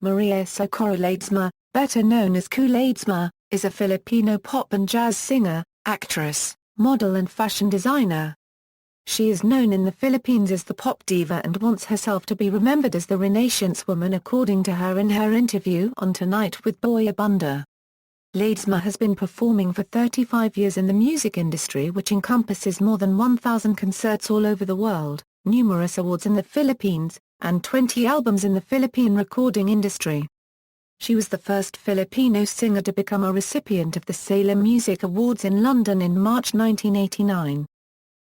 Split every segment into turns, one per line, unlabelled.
Maria Socorro Ledesma, better known as Kuh Ledesma, is a Filipino pop and jazz singer, actress, model and fashion designer. She is known in the Philippines as the Pop Diva and wants herself to be remembered as the Renaissance woman according to her in her interview on Tonight with Boy Abunda. Ledesma has been performing for 35 years in the music industry, which encompasses more than 1,000 concerts all over the world, numerous awards in the Philippines, and 20 albums in the Philippine recording industry. She was the first Filipino singer to become a recipient of the Salem Music Awards in London in March 1989.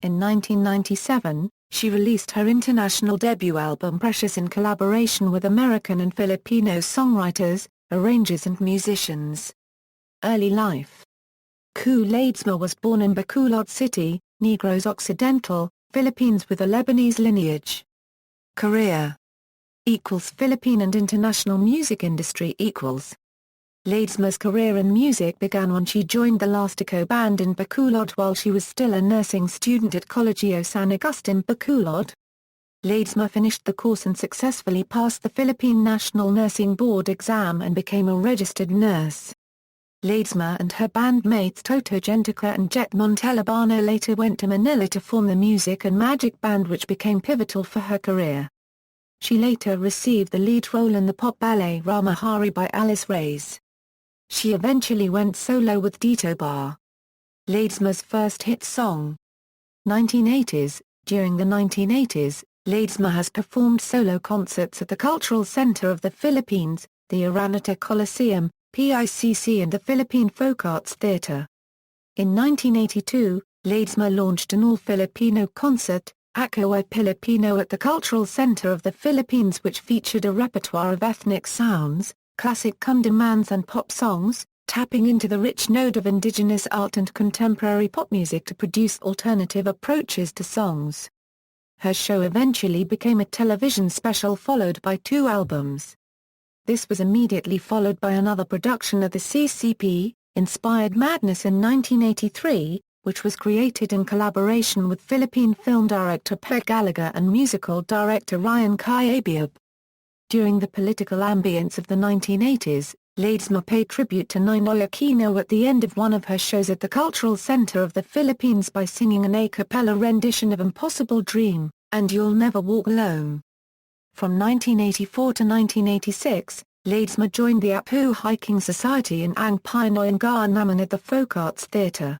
In 1997, she released her international debut album Precious in collaboration with American and Filipino songwriters, arrangers and musicians. Early life. Kuh Ledesma was born in Bacolod City, Negros Occidental, Philippines with a Lebanese lineage. Career Philippine and international music industry Ledesma's career in music began when she joined the Lastico band in Bacolod while she was still a nursing student at Colegio San Agustin Bacolod. Ledesma finished the course and successfully passed the Philippine National Nursing Board exam and became a registered nurse. Ledesma and her bandmates Toto Gentica and Jet Montelabano later went to Manila to form the Music and Magic Band, which became pivotal for her career. She later received the lead role in the pop ballet Rama Hari by Alice Reyes. She eventually went solo with Dito Bar. Ledesma's first hit song. 1980s. During the 1980s, Ledesma has performed solo concerts at the Cultural Center of the Philippines, the Araneta Coliseum, PICC and the Philippine Folk Arts Theater. In 1982, Ledesma launched an all-Filipino concert, Ako Ay Pilipino, at the Cultural Center of the Philippines, which featured a repertoire of ethnic sounds, classic kundimans and pop songs, tapping into the rich node of indigenous art and contemporary pop music to produce alternative approaches to songs. Her show eventually became a television special followed by 2 albums. This was immediately followed by another production of the CCP, Inspired Madness in 1983, which was created in collaboration with Philippine film director Peg Gallagher and musical director Ryan Cayabyab. During the political ambience of the 1980s, Ledesma paid tribute to Ninoy Aquino at the end of one of her shows at the Cultural Center of the Philippines by singing an a cappella rendition of Impossible Dream, and You'll Never Walk Alone. From 1984 to 1986, Ledesma joined the Apu Hiking Society in Ang Pinoy and Gaan Naman at the Folk Arts Theater.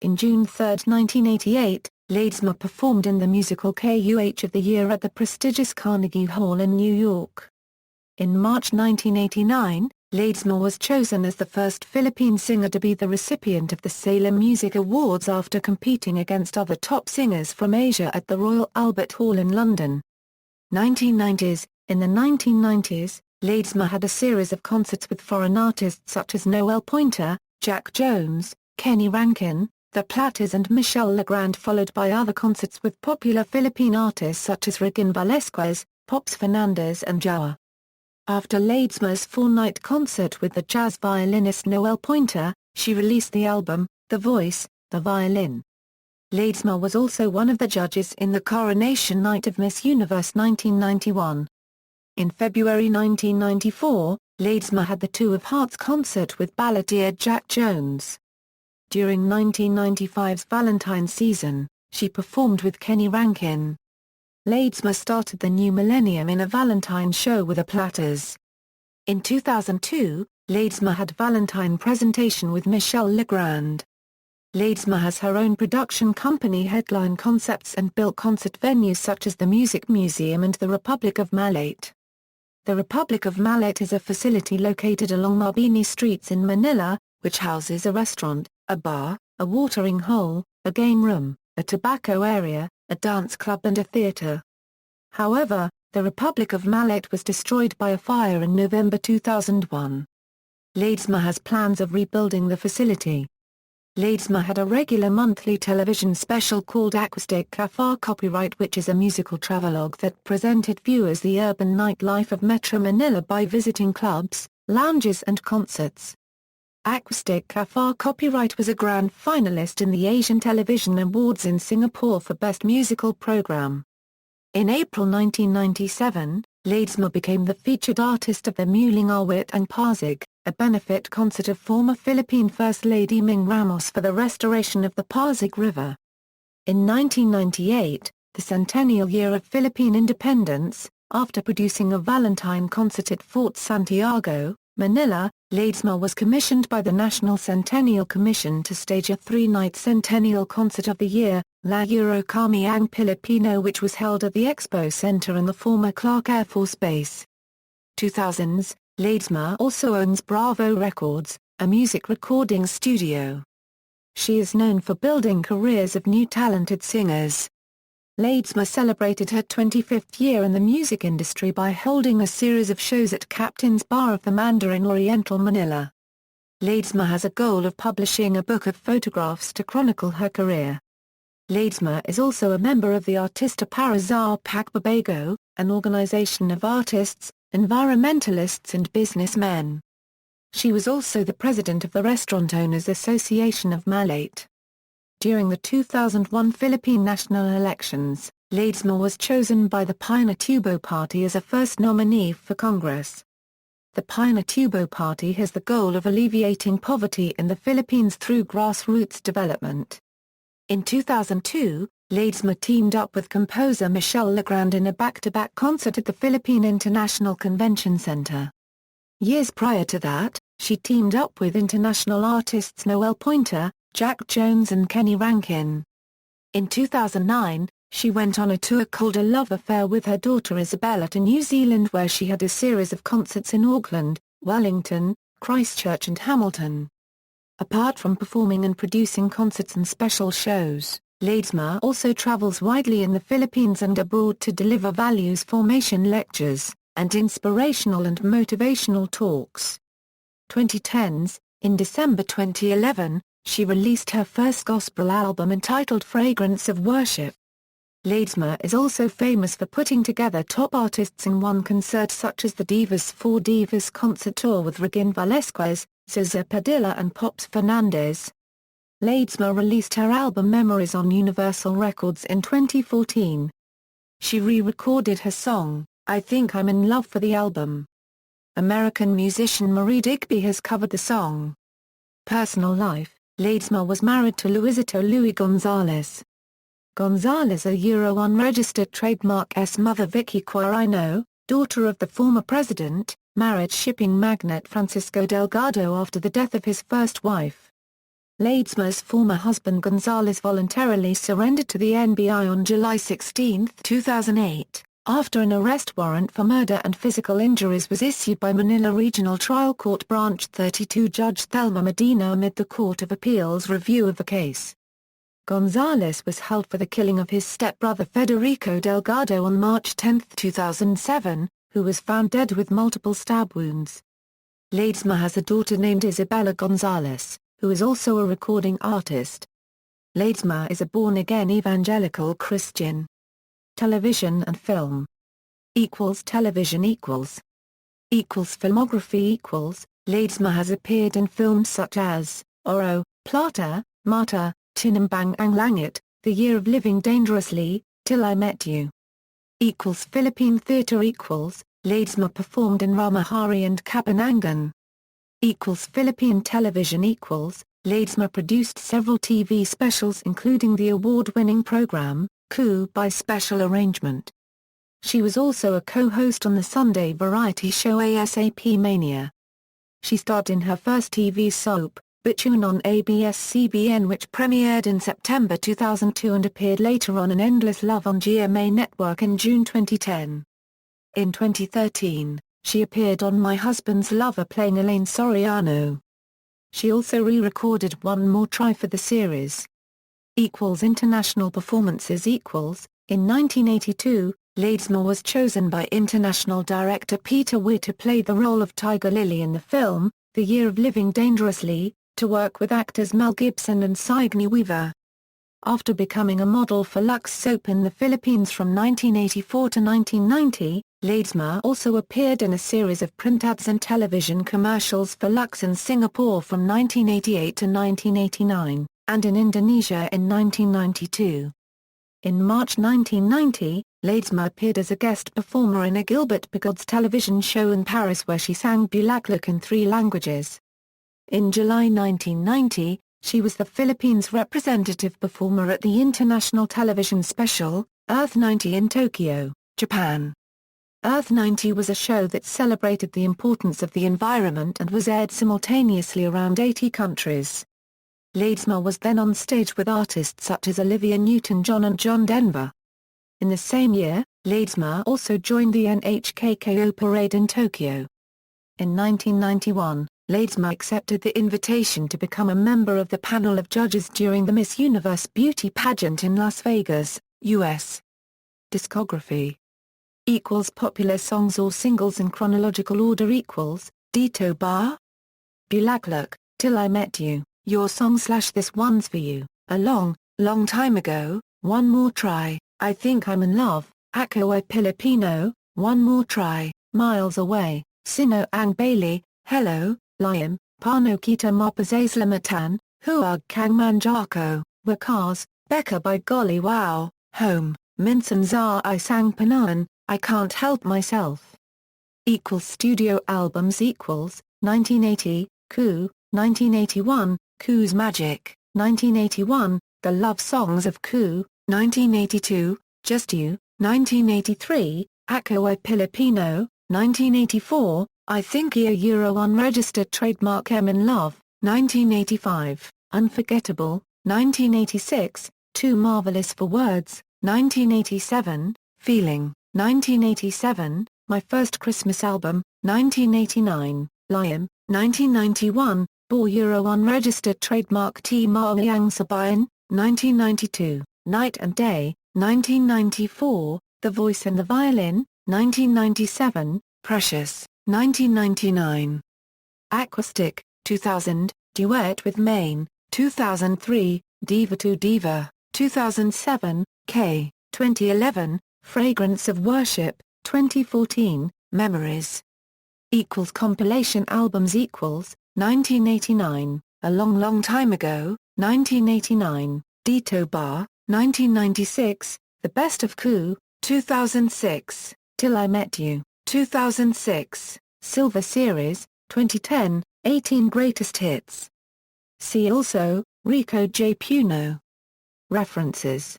In June 3, 1988, Ledesma performed in the musical KUH of the Year at the prestigious Carnegie Hall in New York. In March 1989, Ledesma was chosen as the first Philippine singer to be the recipient of the Salem Music Awards after competing against other top singers from Asia at the Royal Albert Hall in London. 1990s. In the 1990s, Ledesma had a series of concerts with foreign artists such as Noel Pointer, Jack Jones, Kenny Rankin, The Platters and Michelle Legrand, followed by other concerts with popular Philippine artists such as Regine Velasquez, Pops Fernandez and Joa. After Ledesma's 4-night concert with the jazz violinist Noel Pointer, she released the album, The Voice, The Violin. Ledesma was also one of the judges in the coronation night of Miss Universe 1991. In February 1994, Ledesma had the Two of Hearts concert with balladeer Jack Jones. During 1995's Valentine's season, she performed with Kenny Rankin. Ledesma started the new millennium in a Valentine show with the Platters. In 2002, Ledesma had Valentine presentation with Michelle Legrand. Ledesma has her own production company Headline Concepts and built concert venues such as the Music Museum and the Republic of Malate. The Republic of Malate is a facility located along Mabini streets in Manila, which houses a restaurant, a bar, a watering hole, a game room, a tobacco area, a dance club and a theater. However, the Republic of Malate was destroyed by a fire in November 2001. Ledesma has plans of rebuilding the facility. Ledesma had a regular monthly television special called Acoustic Cafe Copyright, which is a musical travelogue that presented viewers the urban nightlife of Metro Manila by visiting clubs, lounges and concerts. Acoustic Cafe Copyright was a grand finalist in the Asian Television Awards in Singapore for Best Musical Program. In April 1997, Ledesma became the featured artist of the Muling Awit ang Pasig, a benefit concert of former Philippine First Lady Ming Ramos for the restoration of the Pasig River. In 1998, the centennial year of Philippine independence, after producing a Valentine concert at Fort Santiago, Manila, Ledesma was commissioned by the National Centennial Commission to stage a three-night centennial concert of the year, La Kami ang Pilipino, which was held at the Expo Center in the former Clark Air Force Base. 2000s, Ledesma also owns Bravo Records, a music recording studio. She is known for building careers of new talented singers. Ledesma celebrated her 25th year in the music industry by holding a series of shows at Captain's Bar of the Mandarin Oriental, Manila. Ledesma has a goal of publishing a book of photographs to chronicle her career. Ledesma is also a member of the Artista para sa Pagbabago, an organization of artists, environmentalists and businessmen. She was also the president of the Restaurant Owners Association of Malate. During the 2001 Philippine national elections, Ledesma was chosen by the Pinatubo Party as a first nominee for Congress. The Pinatubo Party has the goal of alleviating poverty in the Philippines through grassroots development. In 2002, Ledesma teamed up with composer Michel Legrand in a back-to-back concert at the Philippine International Convention Center. Years prior to that, she teamed up with international artists Noel Pointer, Jack Jones and Kenny Rankin. In 2009, she went on a tour called A Love Affair with her daughter Isabella to New Zealand, where she had a series of concerts in Auckland, Wellington, Christchurch and Hamilton. Apart from performing and producing concerts and special shows, Ledesma also travels widely in the Philippines and abroad to deliver values formation lectures, and inspirational and motivational talks. 2010s, in December 2011, she released her first gospel album entitled Fragrance of Worship. Ledesma is also famous for putting together top artists in one concert, such as the Divas for Divas concert tour with Regine Velasquez, Zaza Padilla and Pops Fernandez. Ledesma released her album Memories on Universal Records in 2014. She re-recorded her song, I Think I'm in Love, for the album. American musician Marie Digby has covered the song. Personal life: Ledesma was married to Luisito Louis Gonzalez. Gonzalez, a unregistered trademark S mother Vicky Quirino, daughter of the former president, married shipping magnate Francisco Delgado after the death of his first wife. Ledesma's former husband Gonzalez voluntarily surrendered to the NBI on July 16, 2008, after an arrest warrant for murder and physical injuries was issued by Manila Regional Trial Court Branch 32 Judge Thelma Medina amid the Court of Appeals review of the case. Gonzalez was held for the killing of his stepbrother Federico Delgado on March 10, 2007, who was found dead with multiple stab wounds. Ledesma has a daughter named Isabella Gonzalez, who is also a recording artist. Ledesma is a born-again evangelical Christian. Television and film. Television filmography Ledesma has appeared in films such as Oro, Plata, Mata, Tinimbang ang Langit, The Year of Living Dangerously, Till I Met You. Philippine theatre Ledesma performed in Ramahari and Kapanangan. Philippine television Ledesma produced several TV specials, including the award-winning program, Kuh by Special Arrangement. She was also a co-host on the Sunday variety show ASAP Mania. She starred in her first TV soap, Bituin, on ABS-CBN, which premiered in September 2002 and appeared later on in Endless Love on GMA Network in June 2010. In 2013, she appeared on My Husband's Lover playing Elaine Soriano. She also re-recorded One More Try for the series. International performances In 1982, Ledesma was chosen by international director Peter Weir to play the role of Tiger Lily in the film, The Year of Living Dangerously, to work with actors Mel Gibson and Sigourney Weaver. After becoming a model for Lux Soap in the Philippines from 1984 to 1990, Ledesma also appeared in a series of print ads and television commercials for Lux in Singapore from 1988 to 1989, and in Indonesia in 1992. In March 1990, Ledesma appeared as a guest performer in a Gilbert Bigod's television show in Paris where she sang Bulaklak in 3 languages. In July 1990, she was the Philippines' representative performer at the international television special, Earth 90 in Tokyo, Japan. Earth 90 was a show that celebrated the importance of the environment and was aired simultaneously around 80 countries. Ledesma was then on stage with artists such as Olivia Newton-John and John Denver. In the same year, Ledesma also joined the NHKKO parade in Tokyo. In 1991, Ledesma accepted the invitation to become a member of the panel of judges during the Miss Universe beauty pageant in Las Vegas, U.S. Discography = popular songs or singles in chronological order = Dito Bar? Bulaklak, Till I Met You, Your Song / This One's For You, A Long, Long Time Ago, One More Try, I Think I'm in Love, Ako ay Filipino, One More Try, Miles Away, Sino ang Bailey, Hello, Liam, Paano Kita Mapasaslamatan, Huwag Kang Manjako, Wakas, Becca by Golly Wow, Home, Minsan Za Isang Panaan, I Can't Help Myself. Studio albums 1980, Kuh, 1981, Kuh's Magic, 1981, The Love Songs of Kuh, 1982, Just You, 1983, Ako ay Filipino, 1984, I Think Euro Unregistered Trademark M in Love, 1985, Unforgettable, 1986, Too Marvelous for Words, 1987, Feeling, 1987, My First Christmas Album, 1989, Liam, 1991, Boy Unregistered Trademark T Maoyang Sabayan, 1992, Night and Day, 1994, The Voice and the Violin, 1997, Precious, 1999. Acoustic, 2000, Duet with Maine, 2003, Diva to Diva, 2007, K, 2011, Fragrance of Worship, 2014, Memories. Compilation albums 1989, A Long Long Time Ago, 1989, Dito Bar, 1996, The Best of Kuh, 2006, Till I Met You, 2006, Silver Series, 2010, 18 Greatest Hits. See also, Rico J. Puno. References.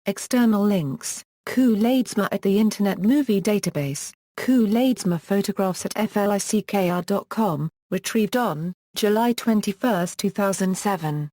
External links, Kuh Ledesma at the Internet Movie Database, Kuh Ledesma photographs at flickr.com, retrieved on July 21, 2007.